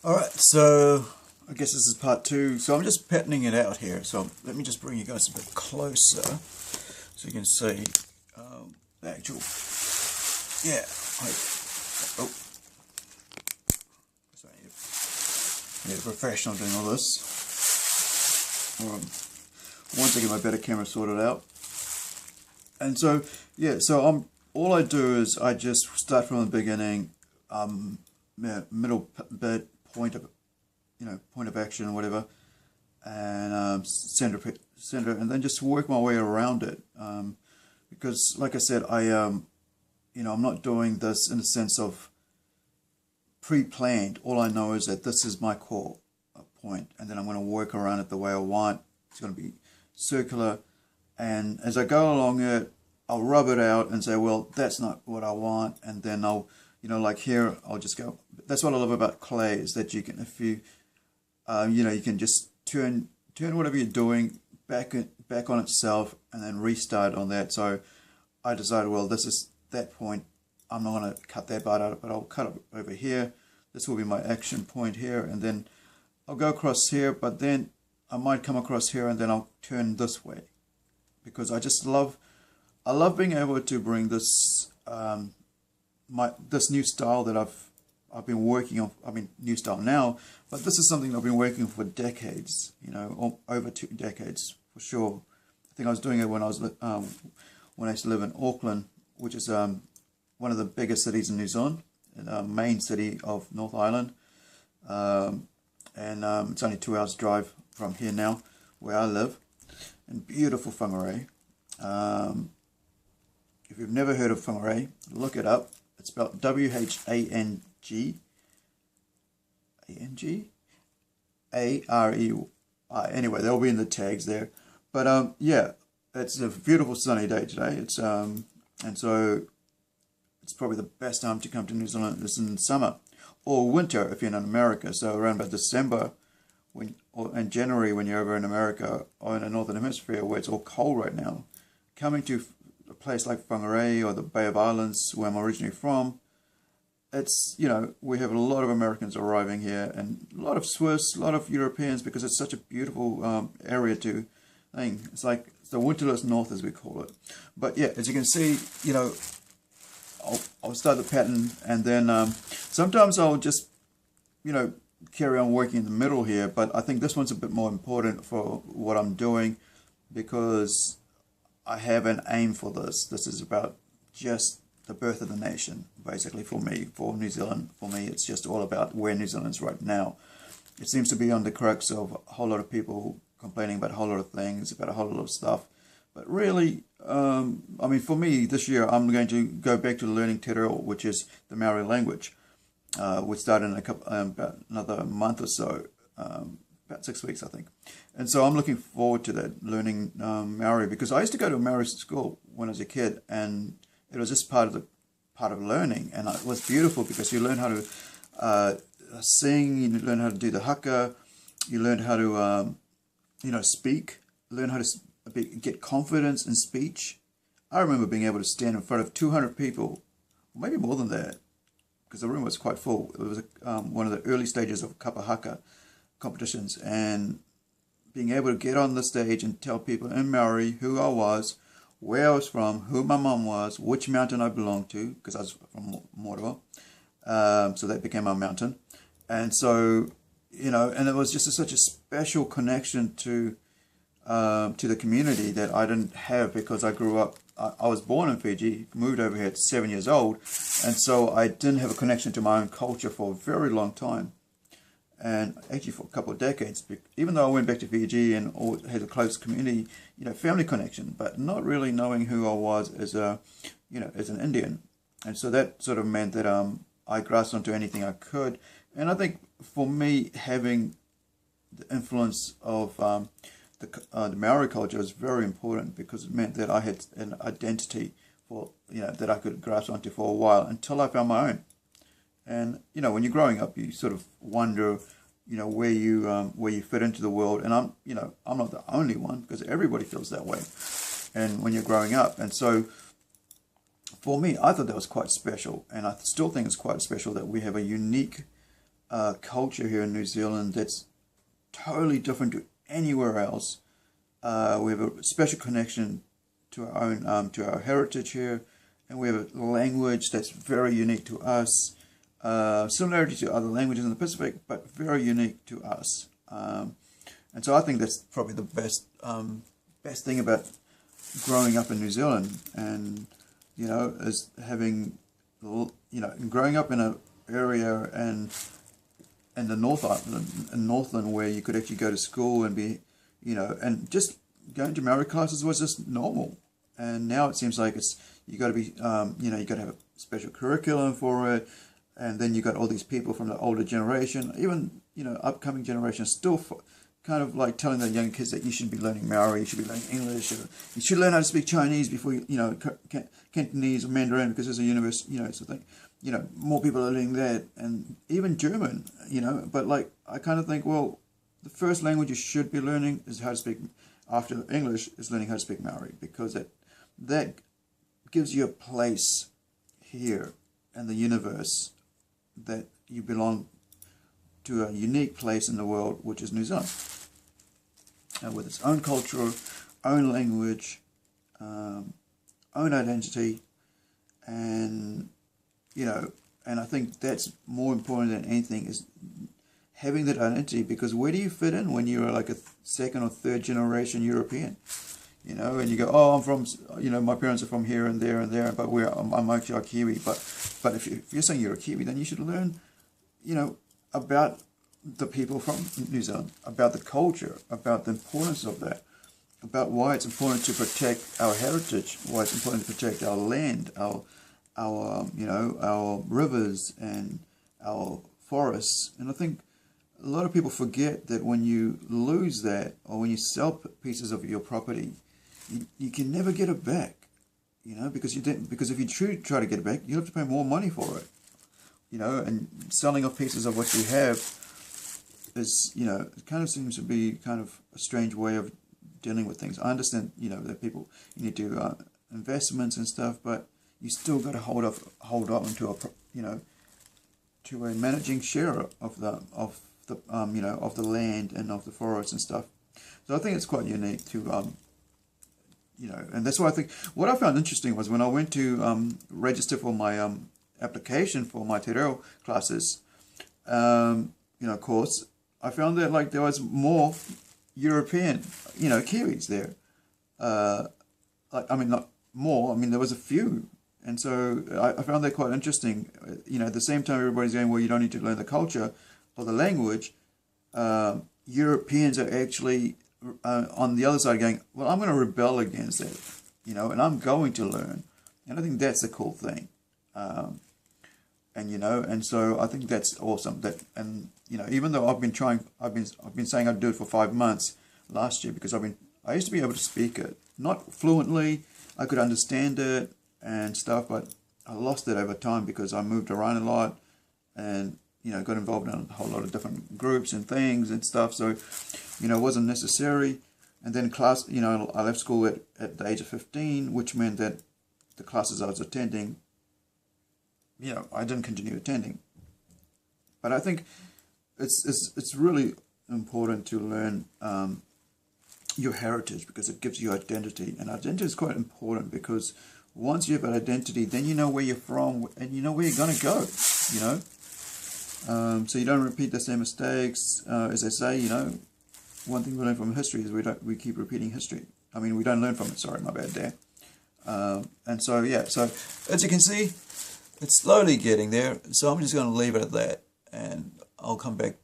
Alright, so I guess this is part two. So I'm just patterning it out here. So let me just bring you guys a bit closer so you can see the actual, yeah. Oh, sorry, I need a professional doing all this. Once I get my better camera sorted out. And so, yeah, so all I do is I just start from the beginning, middle bit, point of action or whatever, and center, and then just work my way around it. Because, like I said, I'm not doing this in the sense of pre-planned. All I know is that this is my core point, and then I'm going to work around it the way I want. It's going to be circular, and as I go along it, I'll rub it out and say, well, that's not what I want, and then I'll, like here, I'll just go. That's what I love about clay, is that you can, if you, you can just turn whatever you're doing back on itself, and then restart on that. So I decided, well, this is that point. I'm not going to cut that part out, but I'll cut it over here. This will be my action point here, and then I'll go across here, but then I might come across here, and then I'll turn this way, because I love being able to bring this this new style that I've been working on. I mean, new style now, but this is something I've been working for decades. Over 2 decades for sure. I think I was doing it when I used to live in Auckland, which is one of the biggest cities in New Zealand, the main city of North Island, and it's only 2 hours drive from here now, where I live, in beautiful Whangarei. If you've never heard of Whangarei, look it up. It's spelled W-H-A-N-G A-R-E-I. Anyway, they'll be in the tags there. But yeah, it's a beautiful sunny day today. It's and so it's probably the best time to come to New Zealand. It's in summer or winter if you're in America. So around about December, and January when you're over in America or in the Northern Hemisphere where it's all cold right now, coming to a place like Whangarei or the Bay of Islands, where I'm originally from, it's, we have a lot of Americans arriving here, and a lot of Swiss, a lot of Europeans, because it's such a beautiful area to thing. It's like the winterless north, as we call it. But yeah, as you can see, I'll start the pattern, and then sometimes I'll just, carry on working in the middle here, but I think this one's a bit more important for what I'm doing, because I have an aim for this. This is about just the birth of the nation, basically, for me, for New Zealand. For me, it's just all about where New Zealand's right now. It seems to be on the crux of a whole lot of people complaining about a whole lot of things, about a whole lot of stuff. But really, I mean, for me, this year, I'm going to go back to learning Te Reo, which is the Maori language. We start in about another month or so, about 6 weeks, I think. And so I'm looking forward to that, learning Maori, because I used to go to a Maori school when I was a kid, and it was just part of learning, and it was beautiful because you learn how to sing, you learn how to do the haka, you learn how to speak, learn how to get confidence in speech. I remember being able to stand in front of 200 people, maybe more than that, because the room was quite full. It was one of the early stages of kapa haka competitions, and being able to get on the stage and tell people in Maori who I was, where I was from, who my mum was, which mountain I belonged to, because I was from Moroa, so that became our mountain. And so, and it was just such a special connection to the community that I didn't have, because I grew up, I was born in Fiji, moved over here at 7 years old, and so I didn't have a connection to my own culture for a very long time. And actually for a couple of decades, even though I went back to Fiji and had a close community, family connection, but not really knowing who I was as as an Indian. And so that sort of meant that I grasped onto anything I could. And I think for me, having the influence of the Maori culture is very important, because it meant that I had an identity for that I could grasp onto for a while until I found my own. And when you're growing up, you sort of wonder, where you fit into the world. And I'm not the only one, because everybody feels that way. And when you're growing up, and so for me, I thought that was quite special, and I still think it's quite special that we have a unique culture here in New Zealand that's totally different to anywhere else. We have a special connection to our own, to our heritage here, and we have a language that's very unique to us. Similarity to other languages in the Pacific, but very unique to us. And so I think that's probably the best thing about growing up in New Zealand, and is having, growing up in an area and the North Island, in Northland, where you could actually go to school and be, and just going to Maori classes was just normal. And now it seems like you got to be, you got to have a special curriculum for it, and then you got all these people from the older generation, even upcoming generations, still kind of like telling the young kids that you should be learning Maori, you should be learning English, or you should learn how to speak Chinese before Cantonese or Mandarin, because there's a universe, sort of thing. More people are learning that, and even German, but like, I kind of think, well, the first language you should be learning is how to speak, after English, is learning how to speak Maori, because that gives you a place here in the universe, that you belong to a unique place in the world, which is New Zealand, and with its own culture, own language, own identity, and and I think that's more important than anything, is having that identity, because where do you fit in when you're like a second or third generation European? And you go, oh, I'm from, my parents are from here and there and there, but I'm actually a Kiwi. But if you're saying you're a Kiwi, then you should learn, about the people from New Zealand, about the culture, about the importance of that, about why it's important to protect our heritage, why it's important to protect our land, our rivers and our forests. And I think a lot of people forget that when you lose that, or when you sell pieces of your property, you can never get it back, because if you try to get it back, you have to pay more money for it, and selling off pieces of what you have is, it kind of seems to be kind of a strange way of dealing with things. I understand, that people, you need to do investments and stuff, but you still got to hold on to a managing share of the land and of the forests and stuff. So I think it's quite unique to and that's why I think what I found interesting was when I went to register for my application for my Te Reo classes, course, I found that like there was more European, Kiwis there. Not more. There was a few. And so I found that quite interesting. At the same time, everybody's going, well, you don't need to learn the culture or the language. Europeans are actually on the other side going, well, I'm going to rebel against that, and I'm going to learn. And I think that's the cool thing. And so I think that's awesome. Even though I've been saying I'd do it for 5 months last year, because I used to be able to speak it, not fluently. I could understand it and stuff, but I lost it over time because I moved around a lot and got involved in a whole lot of different groups and things and stuff, so it wasn't necessary. And then class, I left school at the age of 15, which meant that the classes I was attending, I didn't continue attending. But I think it's really important to learn your heritage, because it gives you identity, and identity is quite important, because once you have an identity, then you know where you're from and you know where you're going to go, so you don't repeat the same mistakes. As I say, one thing we learn from history is we keep repeating history. We don't learn from it. Sorry, my bad there. And so, yeah, so as you can see, it's slowly getting there. So I'm just going to leave it at that, and I'll come back